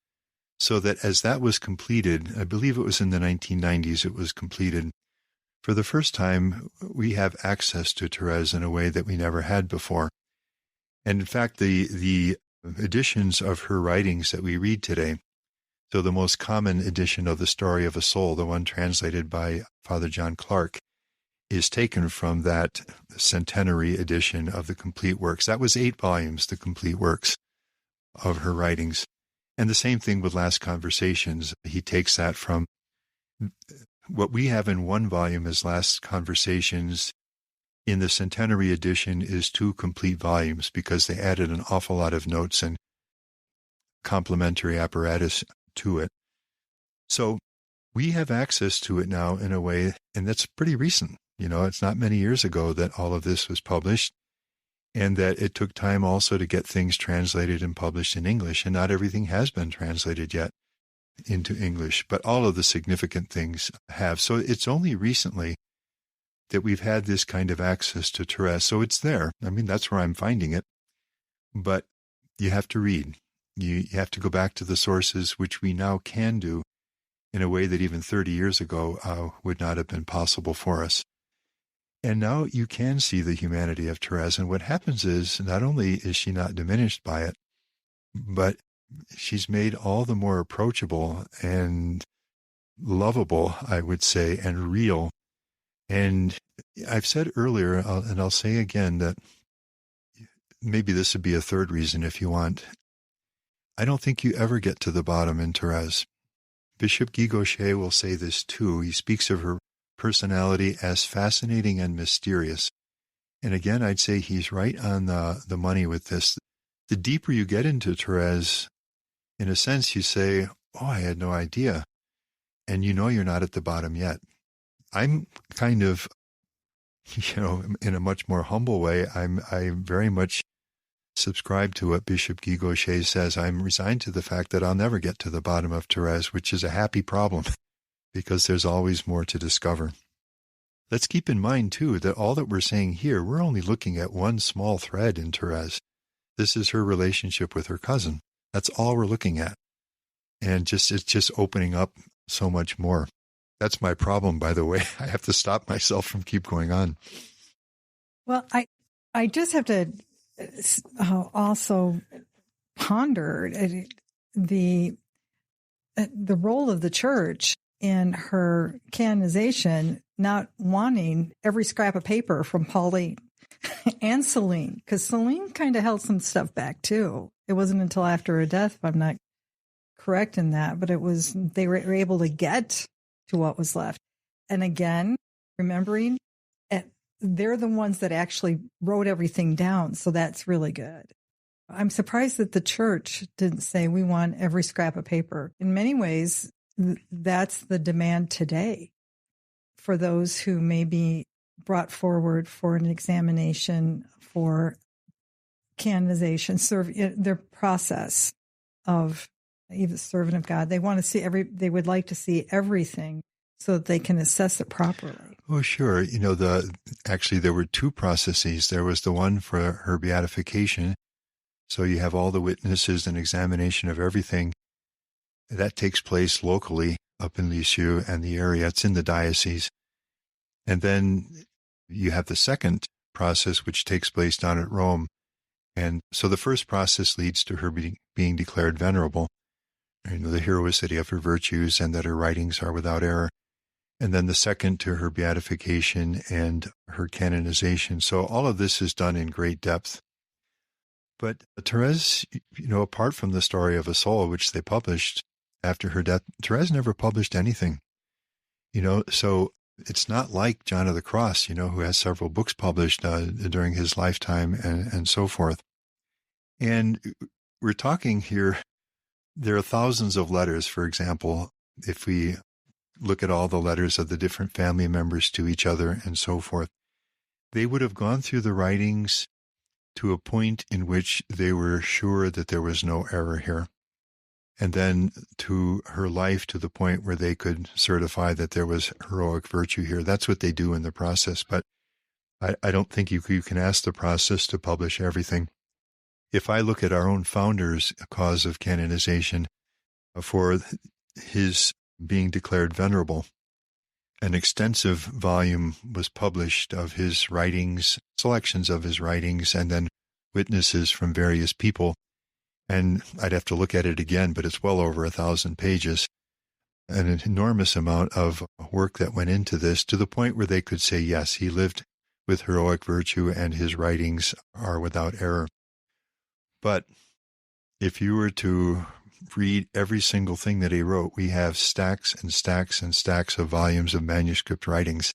So that as that was completed, I believe it was in the 1990s it was completed, for the first time we have access to Therese in a way that we never had before. And in fact, the editions of her writings that we read today, so the most common edition of The Story of a Soul, the one translated by Father John Clark, is taken from that centenary edition of the complete works. That was 8 volumes, the complete works of her writings. And the same thing with Last Conversations. He takes that from what we have in 1 volume as Last Conversations. In the centenary edition is 2 complete volumes because they added an awful lot of notes and complementary apparatus to it. So we have access to it now in a way, and that's pretty recent. It's not many years ago that all of this was published, and that it took time also to get things translated and published in English, and not everything has been translated yet into English, but all of the significant things have. So it's only recently that we've had this kind of access to Therese. So it's there. I mean, that's where I'm finding it. But you have to read. You have to go back to the sources, which we now can do in a way that even 30 years ago would not have been possible for us. And now you can see the humanity of Therese. And what happens is, not only is she not diminished by it, but she's made all the more approachable and lovable, I would say, and real. And I've said earlier, and I'll say again, that maybe this would be a third reason if you want. I don't think you ever get to the bottom in Therese. Bishop Guy Gaucher will say this too. He speaks of her personality as fascinating and mysterious. And again, I'd say he's right on the money with this. The deeper you get into Therese, in a sense, you say, oh, I had no idea. And you're not at the bottom yet. I'm kind of, in a much more humble way, I very much subscribe to what Bishop Guy Gaucher says. I'm resigned to the fact that I'll never get to the bottom of Therese, which is a happy problem because there's always more to discover. Let's keep in mind, too, that all that we're saying here, we're only looking at one small thread in Therese. This is her relationship with her cousin. That's all we're looking at. And it's just opening up so much more. That's my problem, by the way. I have to stop myself from keep going on. Well, I just have to also ponder the role of the church in her canonization, not wanting every scrap of paper from Pauline and Celine, because Celine kind of held some stuff back too. It wasn't until after her death, if I'm not correct in that, but they were able to get to what was left. And again, remembering they're the ones that actually wrote everything down. So that's really good. I'm surprised that the church didn't say we want every scrap of paper. In many ways, that's the demand today for those who may be brought forward for an examination for canonization, their process of even servant of God. They want to see they would like to see everything so that they can assess it properly. Oh, sure. Actually, there were 2 processes. There was the one for her beatification. So you have all the witnesses and examination of everything. That takes place locally up in Lisieux and the area. It's in the diocese. And then you have the second process, which takes place down at Rome. And so the first process leads to her being declared venerable, the heroicity of her virtues and that her writings are without error. And then the second to her beatification and her canonization. So all of this is done in great depth. But Therese, apart from the Story of a Soul, which they published after her death, Therese never published anything. So it's not like John of the Cross, who has several books published during his lifetime and so forth. And we're talking here, there are thousands of letters, for example, if we look at all the letters of the different family members to each other and so forth. They would have gone through the writings to a point in which they were sure that there was no error here. And then to her life, to the point where they could certify that there was heroic virtue here. That's what they do in the process. But I don't think you can ask the process to publish everything. If I look at our own founders' cause of canonization, for his being declared venerable. An extensive volume was published of his writings, selections of his writings, and then witnesses from various people. And I'd have to look at it again, but it's well over 1,000 pages. An enormous amount of work that went into this, to the point where they could say, yes, he lived with heroic virtue and his writings are without error. But if you were to read every single thing that he wrote, we have stacks and stacks and stacks of volumes of manuscript writings,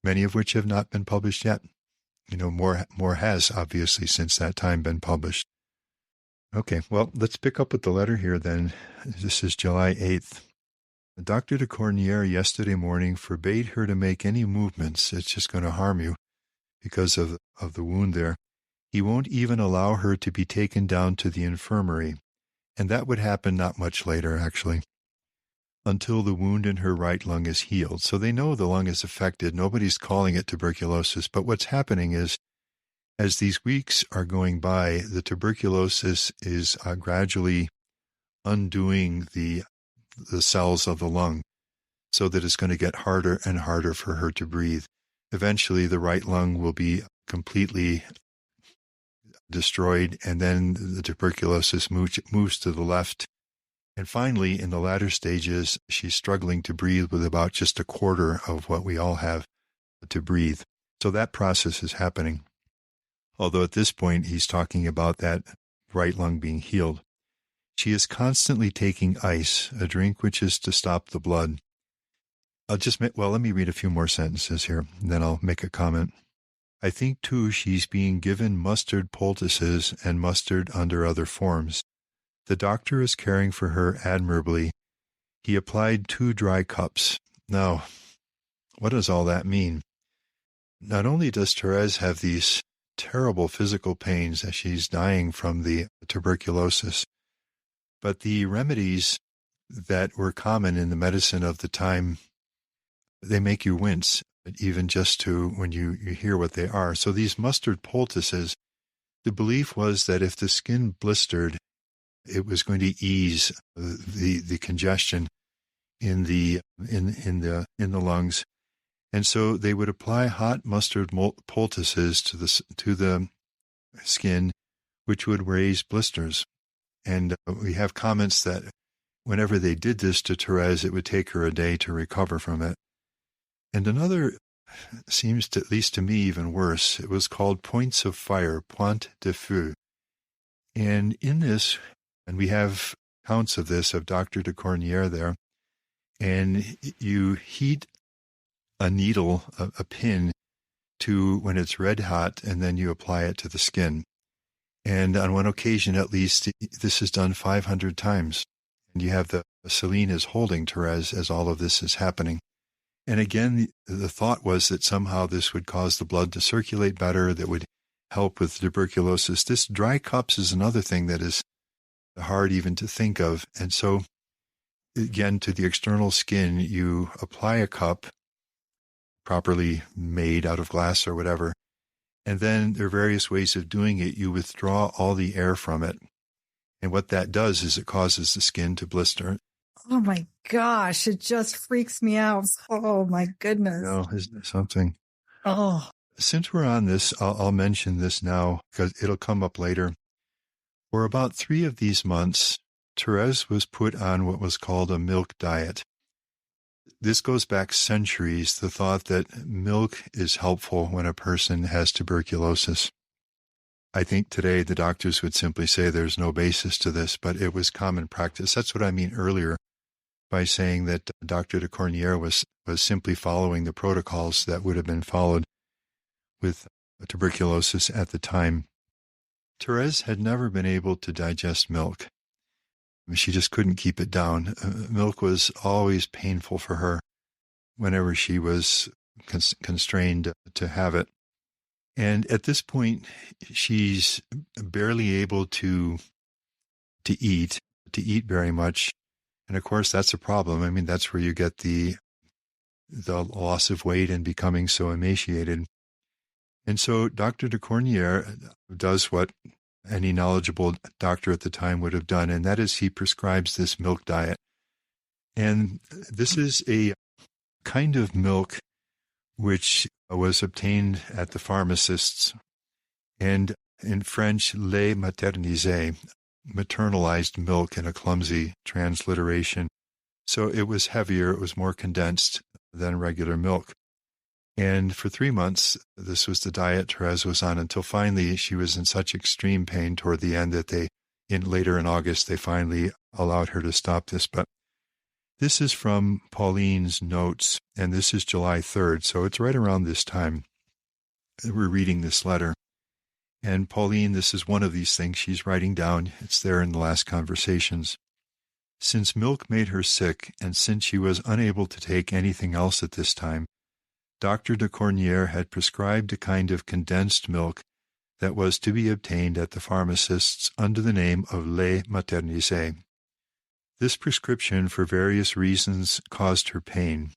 many of which have not been published yet. More has obviously since that time been published. Okay, well, let's pick up with the letter here then. This is July 8th. Dr. de Cornières yesterday morning forbade her to make any movements. It's just going to harm you because of the wound there. He won't even allow her to be taken down to the infirmary. And that would happen not much later, actually, until the wound in her right lung is healed. So they know the lung is affected. Nobody's calling it tuberculosis. But what's happening is, as these weeks are going by, the tuberculosis is gradually undoing the cells of the lung so that it's going to get harder and harder for her to breathe. Eventually, the right lung will be completely destroyed, and then the tuberculosis moves to the left. And finally, in the latter stages, she's struggling to breathe with about just a quarter of what we all have to breathe. So that process is happening. Although at this point, he's talking about that right lung being healed. She is constantly taking ice, a drink which is to stop the blood. Let me read a few more sentences here, and then I'll make a comment. I think, too, she's being given mustard poultices and mustard under other forms. The doctor is caring for her admirably. He applied 2 dry cups. Now, what does all that mean? Not only does Thérèse have these terrible physical pains as she's dying from the tuberculosis, but the remedies that were common in the medicine of the time, they make you wince, even just to when you hear what they are. So these mustard poultices, the belief was that if the skin blistered, it was going to ease the congestion in the lungs, and so they would apply hot mustard poultices to the skin, which would raise blisters. And we have comments that whenever they did this to Thérèse, it would take her a day to recover from it. And another seems to, at least to me, even worse. It was called points of fire, point de feu. And in this, and we have accounts of this, of Dr. de Cornières there, and you heat a needle, a pin, to when it's red hot, and then you apply it to the skin. And on one occasion, at least, this is done 500 times. And you have Céline is holding Thérèse as all of this is happening. And again, the thought was that somehow this would cause the blood to circulate better, that would help with tuberculosis. This dry cups is another thing that is hard even to think of. And so, again, to the external skin, you apply a cup, properly made out of glass or whatever, and then there are various ways of doing it. You withdraw all the air from it. And what that does is it causes the skin to blister. Oh my gosh, it just freaks me out. Oh my goodness. No, isn't it something? Oh. Since we're on this, I'll mention this now because it'll come up later. For about 3 of these months, Thérèse was put on what was called a milk diet. This goes back centuries, the thought that milk is helpful when a person has tuberculosis. I think today the doctors would simply say there's no basis to this, but it was common practice. That's what I mean earlier by saying that Dr. de Cornières was simply following the protocols that would have been followed with tuberculosis at the time. Thérèse had never been able to digest milk. She just couldn't keep it down. Milk was always painful for her whenever she was constrained to have it. And at this point, she's barely able to eat very much. And of course, that's a problem. I mean, that's where you get the loss of weight and becoming so emaciated. And so Dr. de Cornières does what any knowledgeable doctor at the time would have done, and that is he prescribes this milk diet. And this is a kind of milk which was obtained at the pharmacists, and in French, lait maternisé, maternalized milk in a clumsy transliteration. So it was heavier, it was more condensed than regular milk. And for 3 months, this was the diet Therese was on, until finally she was in such extreme pain toward the end that later in August, they finally allowed her to stop this. But this is from Pauline's notes, and this is July 3rd, so it's right around this time that we're reading this letter. And Pauline, this is one of these things she's writing down. It's there in the last conversations. Since milk made her sick, and since she was unable to take anything else at this time, Dr. de Cornières had prescribed a kind of condensed milk that was to be obtained at the pharmacist's under the name of lait maternisé. This prescription, for various reasons, caused her pain,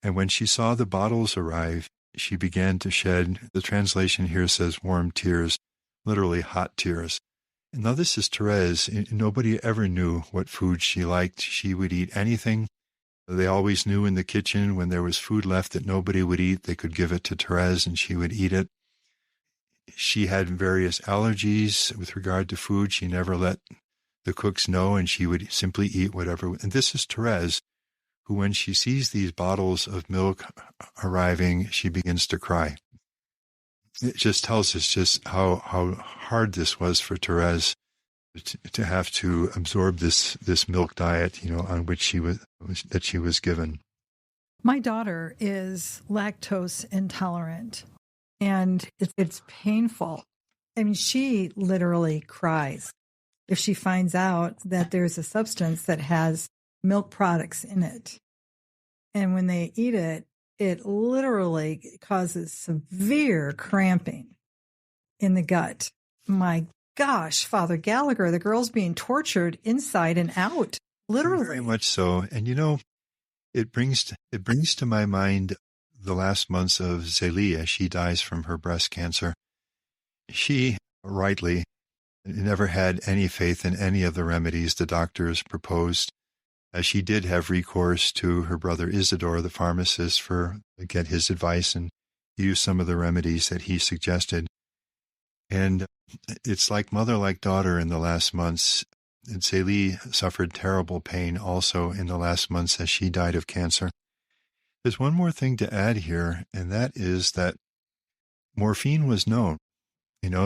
and when she saw the bottles arrive, she began to shed, the translation here says warm tears, literally hot tears. And now this is Therese. Nobody ever knew what food she liked. She would eat anything. They always knew in the kitchen when there was food left that nobody would eat, they could give it to Therese and she would eat it. She had various allergies with regard to food. She never let the cooks know, and she would simply eat whatever. And this is Therese, who, when she sees these bottles of milk arriving, she begins to cry. It just tells us just how hard this was for Therese to have to absorb this milk diet, on which she was given. My daughter is lactose intolerant, and it's painful. I mean, she literally cries if she finds out that there's a substance that has milk products in it. And when they eat it, it literally causes severe cramping in the gut. My gosh, Father Gallagher, the girl's being tortured inside and out, literally. Very much so. And it brings to my mind the last months of Zélie as she dies from her breast cancer. She, rightly, never had any faith in any of the remedies the doctors proposed. She did have recourse to her brother Isidore, the pharmacist, to get his advice and use some of the remedies that he suggested. And it's like mother, like daughter in the last months. And Zélie suffered terrible pain also in the last months as she died of cancer. There's one more thing to add here, and that is that morphine was known,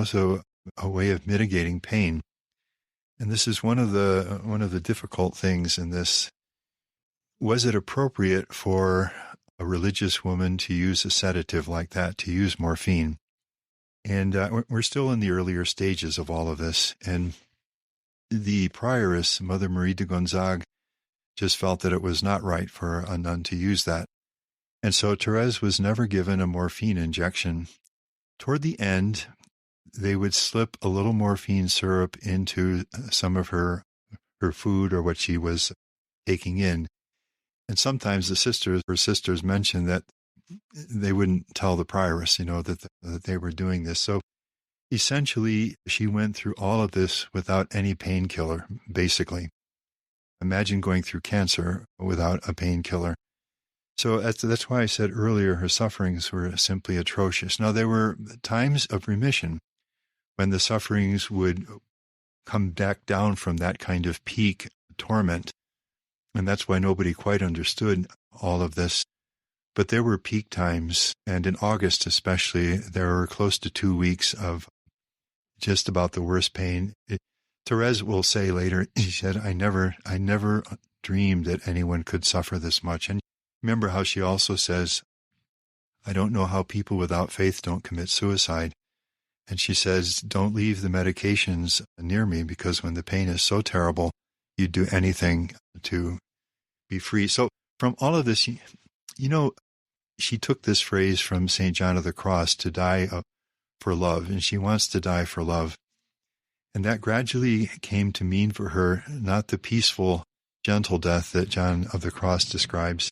so a way of mitigating pain. And this is one of the difficult things in this. Was it appropriate for a religious woman to use a sedative like that, to use morphine? And we're still in the earlier stages of all of this. And the prioress, Mother Marie de Gonzague, just felt that it was not right for a nun to use that. And so Therese was never given a morphine injection. Toward the end, they would slip a little morphine syrup into some of her food or what she was taking in. And sometimes her sisters mentioned that they wouldn't tell the prioress, that they were doing this. So essentially, she went through all of this without any painkiller, basically. Imagine going through cancer without a painkiller. So that's why I said earlier her sufferings were simply atrocious. Now, there were times of remission when the sufferings would come back down from that kind of peak torment. And that's why nobody quite understood all of this. But there were peak times, and in August especially, there were close to 2 weeks of just about the worst pain. Therese will say later, she said, I never dreamed that anyone could suffer this much. And remember how she also says, I don't know how people without faith don't commit suicide. And she says, don't leave the medications near me, because when the pain is so terrible, you'd do anything to be free. So from all of this, she took this phrase from St. John of the Cross, to die for love, and she wants to die for love. And that gradually came to mean for her not the peaceful, gentle death that John of the Cross describes,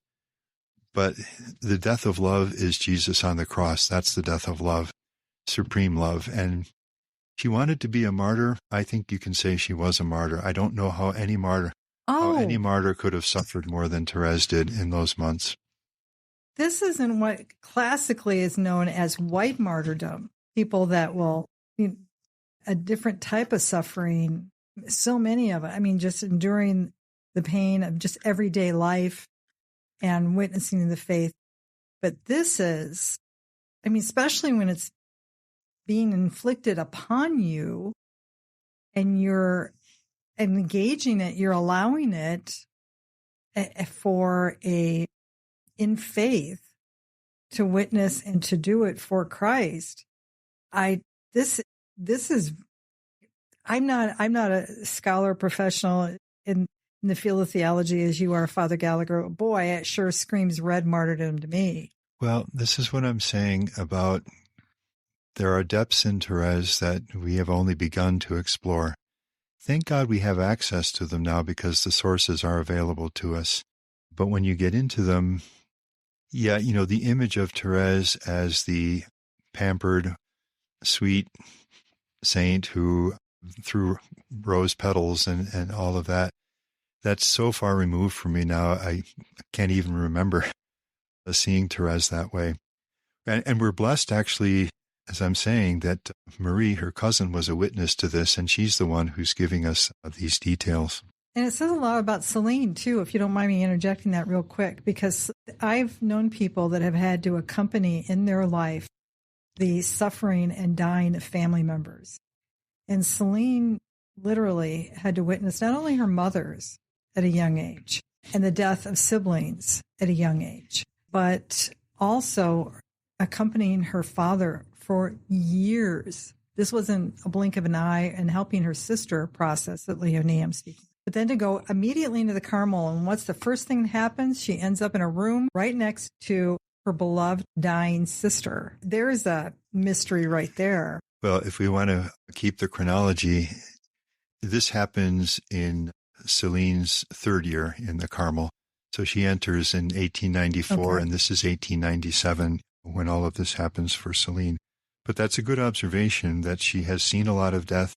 but the death of love is Jesus on the cross. That's the death of love, supreme love. And she wanted to be a martyr. I think you can say she was a martyr. I don't know how any martyr could have suffered more than Therese did in those months. This isn't what classically is known as white martyrdom. People that will, a different type of suffering, so many of it. I mean, just enduring the pain of just everyday life and witnessing the faith. But this is, especially when it's being inflicted upon you and you're engaging it, you're allowing it in faith to witness and to do it for Christ. This is, I'm not a scholar professional in the field of theology as you are, Father Gallagher. Boy, it sure screams red martyrdom to me. Well, this is what I'm saying about there are depths in Therese that we have only begun to explore. Thank God we have access to them now because the sources are available to us. But when you get into them, the image of Therese as the pampered, sweet saint who threw rose petals and all of that, that's so far removed from me now, I can't even remember seeing Therese that way. And we're blessed, actually, as I'm saying, that Marie, her cousin, was a witness to this, and she's the one who's giving us these details. And it says a lot about Celine, too, if you don't mind me interjecting that real quick, because I've known people that have had to accompany in their life the suffering and dying of family members. And Celine literally had to witness not only her mother's at a young age and the death of siblings at a young age, but also accompanying her father for years. This wasn't a blink of an eye, and helping her sister process at Leonie, I'm speaking. But then to go immediately into the Carmel, and what's the first thing that happens? She ends up in a room right next to her beloved dying sister. There's a mystery right there. Well, if we want to keep the chronology, this happens in Celine's third year in the Carmel. So she enters in 1894, and this is 1897 when all of this happens for Celine. But that's a good observation that she has seen a lot of death,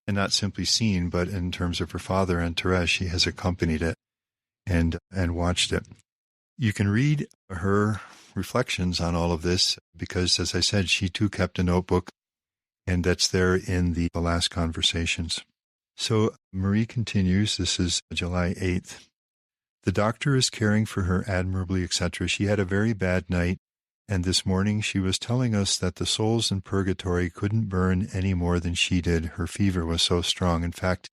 and not simply seen, but in terms of her father and Therese, she has accompanied it and watched it. You can read her reflections on all of this because, as I said, she too kept a notebook, and that's there in the last conversations. So Marie continues. This is July 8th. The doctor is caring for her admirably, etc. She had a very bad night, and this morning she was telling us that the souls in purgatory couldn't burn any more than she did. Her fever was so strong. In fact,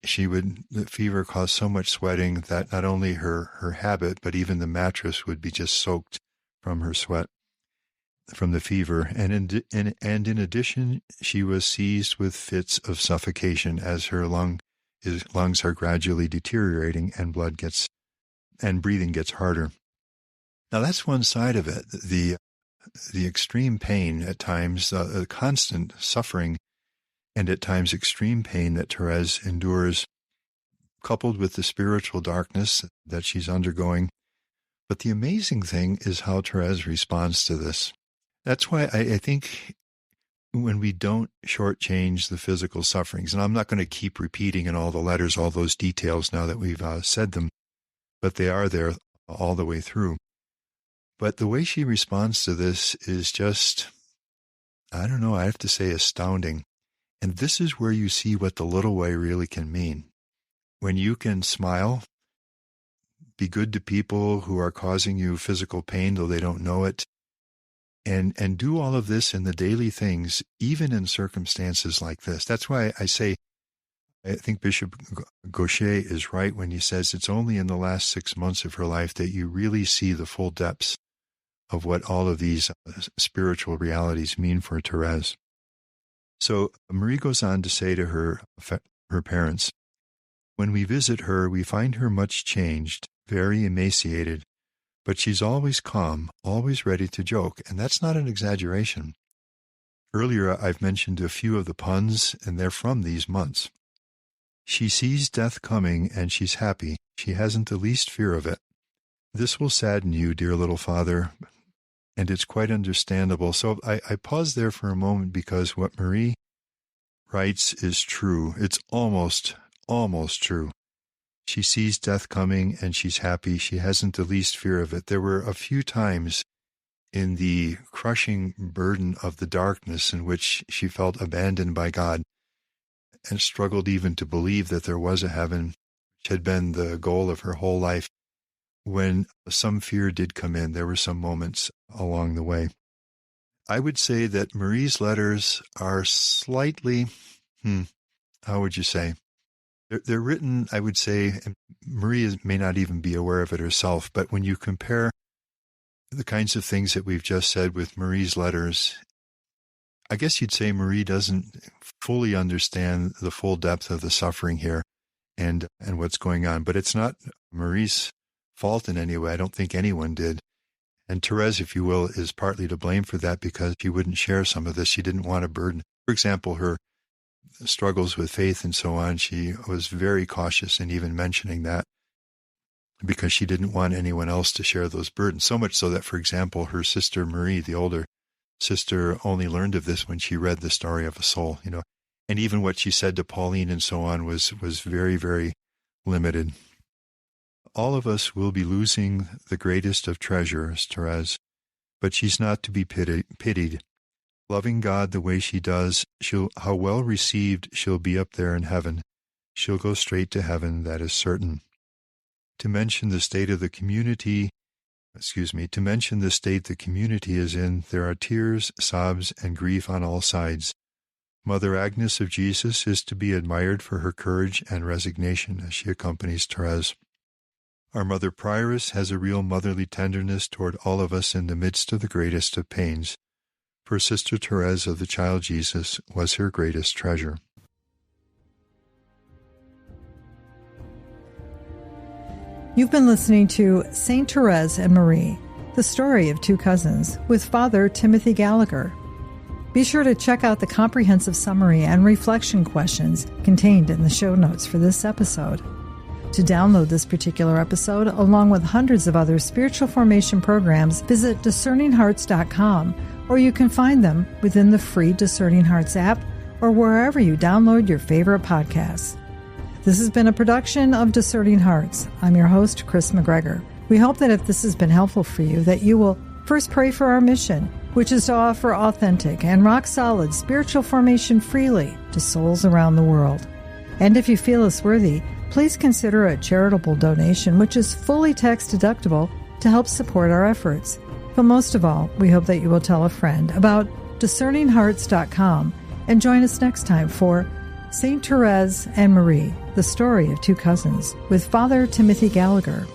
the fever caused so much sweating that not only her habit, but even the mattress would be just soaked from her sweat, from the fever. And in addition, she was seized with fits of suffocation as her lungs are gradually deteriorating and breathing gets harder. Now that's one side of it, the extreme pain at times, the constant suffering, and at times extreme pain that Therese endures, coupled with the spiritual darkness that she's undergoing. But the amazing thing is how Therese responds to this. That's why I think when we don't shortchange the physical sufferings, and I'm not going to keep repeating in all the letters all those details now that we've said them, but they are there all the way through. But the way she responds to this is just, I don't know, I have to say astounding. And this is where you see what the little way really can mean. When you can smile, be good to people who are causing you physical pain, though they don't know it, and do all of this in the daily things, even in circumstances like this. That's why I say, I think Bishop Gaucher is right when he says it's only in the last 6 months of her life that you really see the full depths of what all of these spiritual realities mean for Therese. So Marie goes on to say to her parents, when we visit her, we find her much changed, very emaciated, but she's always calm, always ready to joke, and that's not an exaggeration. Earlier, I've mentioned a few of the puns, and they're from these months. She sees death coming, and she's happy. She hasn't the least fear of it. This will sadden you, dear little father, and it's quite understandable. So I pause there for a moment because what Marie writes is true. It's almost true. She sees death coming and she's happy. She hasn't the least fear of it. There were a few times in the crushing burden of the darkness in which she felt abandoned by God and struggled even to believe that there was a heaven, which had been the goal of her whole life. When some fear did come in, there were some moments along the way. I would say that Marie's letters are slightly, how would you say? They're written, I would say, and Marie may not even be aware of it herself, but when you compare the kinds of things that we've just said with Marie's letters, I guess you'd say Marie doesn't fully understand the full depth of the suffering here and what's going on. But it's not Marie's fault in any way. I don't think anyone did. And Thérèse, if you will, is partly to blame for that because she wouldn't share some of this. She didn't want to burden, for example, her struggles with faith and so on. She was very cautious in even mentioning that because she didn't want anyone else to share those burdens. So much so that, for example, her sister Marie, the older sister, only learned of this when she read The Story of a Soul, And even what she said to Pauline and so on was very, very limited. All of us will be losing the greatest of treasures, Thérèse, but she's not to be pitied. Loving God the way she does, how well received she'll be up there in heaven. She'll go straight to heaven, that is certain. To mention the state the community is in, there are tears, sobs, and grief on all sides. Mother Agnes of Jesus is to be admired for her courage and resignation as she accompanies Thérèse. Our Mother Prioress has a real motherly tenderness toward all of us in the midst of the greatest of pains. For Sister Thérèse of the Child Jesus was her greatest treasure. You've been listening to Saint Therese and Marie, the story of two cousins, with Father Timothy Gallagher. Be sure to check out the comprehensive summary and reflection questions contained in the show notes for this episode. To download this particular episode, along with hundreds of other spiritual formation programs, visit discerninghearts.com, or you can find them within the free Discerning Hearts app or wherever you download your favorite podcasts. This has been a production of Discerning Hearts. I'm your host, Kris McGregor. We hope that if this has been helpful for you, that you will first pray for our mission, which is to offer authentic and rock-solid spiritual formation freely to souls around the world. And if you feel us worthy, please consider a charitable donation, which is fully tax-deductible, to help support our efforts. But most of all, we hope that you will tell a friend about discerninghearts.com and join us next time for Saint Therese and Marie, the story of two cousins, with Father Timothy Gallagher.